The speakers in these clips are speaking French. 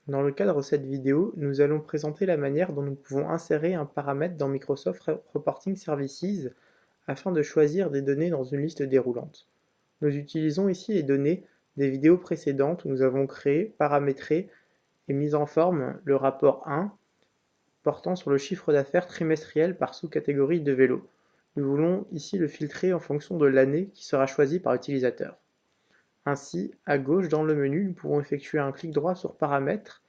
Dans le cadre de cette vidéo, nous allons présenter la manière dont nous pouvons insérer un paramètre dans Microsoft Reporting Services afin de choisir des données dans une liste déroulante. Nous utilisons ici les données des vidéos précédentes où nous avons créé, paramétré et mis en forme le rapport 1 portant sur le chiffre d'affaires trimestriel par sous-catégorie de vélo. Nous voulons ici le filtrer en fonction de l'année qui sera choisie par l'utilisateur. Ainsi, à gauche dans le menu, nous pouvons effectuer un clic droit sur Paramètres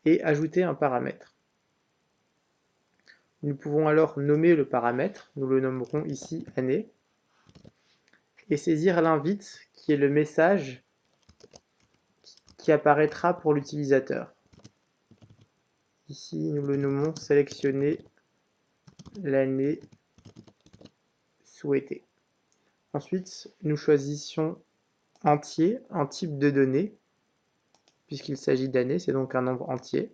et ajouter un paramètre. Nous pouvons alors nommer le paramètre, nous le nommerons ici année, et saisir l'invite qui est le message qui apparaîtra pour l'utilisateur. Ici, nous le nommons sélectionner l'année souhaitée. Ensuite, nous choisissons entier en type de données, puisqu'il s'agit d'année, c'est donc un nombre entier.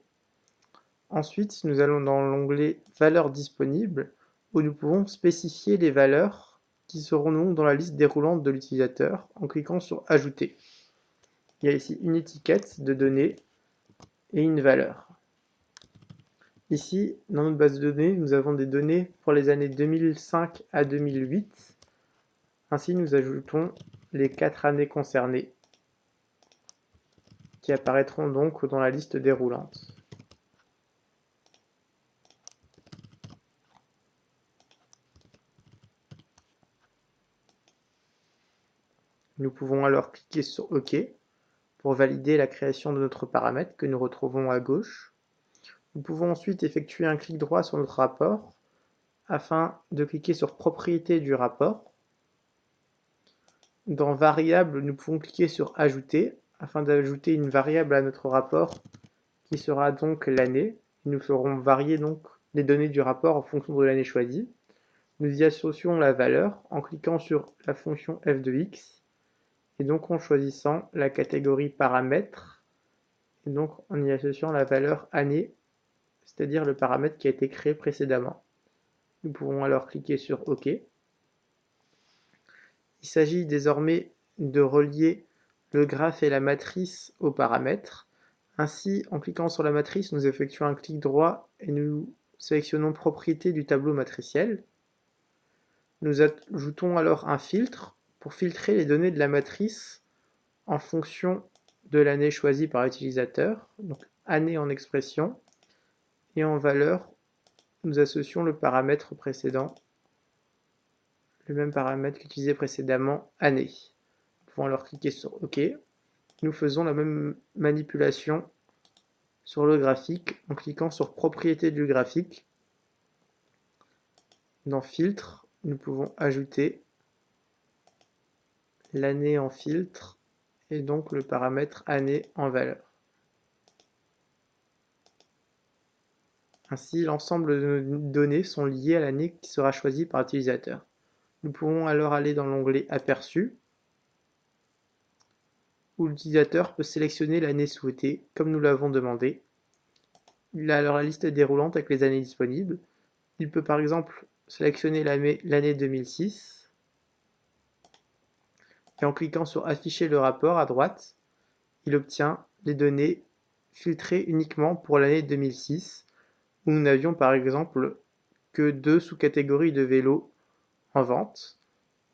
Ensuite, nous allons dans l'onglet valeurs disponibles, où nous pouvons spécifier les valeurs qui seront donc dans la liste déroulante de l'utilisateur en cliquant sur ajouter. Il y a ici une étiquette de données et une valeur. Ici, dans notre base de données, nous avons des données pour les années 2005 à 2008. Ainsi, nous ajoutons les 4 années concernées qui apparaîtront donc dans la liste déroulante. Nous pouvons alors cliquer sur OK pour valider la création de notre paramètre que nous retrouvons à gauche. Nous pouvons ensuite effectuer un clic droit sur notre rapport afin de cliquer sur Propriétés du rapport. Dans Variables, nous pouvons cliquer sur Ajouter afin d'ajouter une variable à notre rapport qui sera donc l'année. Nous ferons varier donc les données du rapport en fonction de l'année choisie. Nous y associons la valeur en cliquant sur la fonction f de x et donc en choisissant la catégorie paramètres et donc en y associant la valeur année, c'est-à-dire le paramètre qui a été créé précédemment. Nous pouvons alors cliquer sur OK. Il s'agit désormais de relier le graphe et la matrice aux paramètres. Ainsi, en cliquant sur la matrice, nous effectuons un clic droit et nous sélectionnons Propriétés du tableau matriciel. Nous ajoutons alors un filtre pour filtrer les données de la matrice en fonction de l'année choisie par l'utilisateur, donc année en expression, et en valeur, nous associons le paramètre précédent, le même paramètre qu'utilisé précédemment, année. Nous pouvons alors cliquer sur OK. Nous faisons la même manipulation sur le graphique en cliquant sur Propriétés du graphique. Dans Filtre, nous pouvons ajouter l'année en filtre et donc le paramètre année en valeur. Ainsi, l'ensemble de nos données sont liées à l'année qui sera choisie par l'utilisateur. Nous pouvons alors aller dans l'onglet Aperçu, où l'utilisateur peut sélectionner l'année souhaitée, comme nous l'avons demandé. Il a alors la liste déroulante avec les années disponibles. Il peut par exemple sélectionner l'année 2006, et en cliquant sur Afficher le rapport à droite, il obtient les données filtrées uniquement pour l'année 2006, où nous n'avions par exemple que 2 sous-catégories de vélos en vente.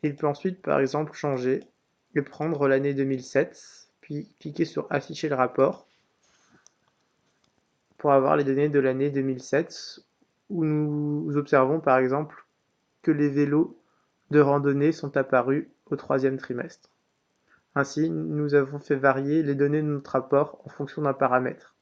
Il peut ensuite par exemple changer et prendre l'année 2007, puis cliquer sur Afficher le rapport pour avoir les données de l'année 2007, où nous observons par exemple que les vélos de randonnée sont apparus au 3e trimestre. Ainsi, nous avons fait varier les données de notre rapport en fonction d'un paramètre.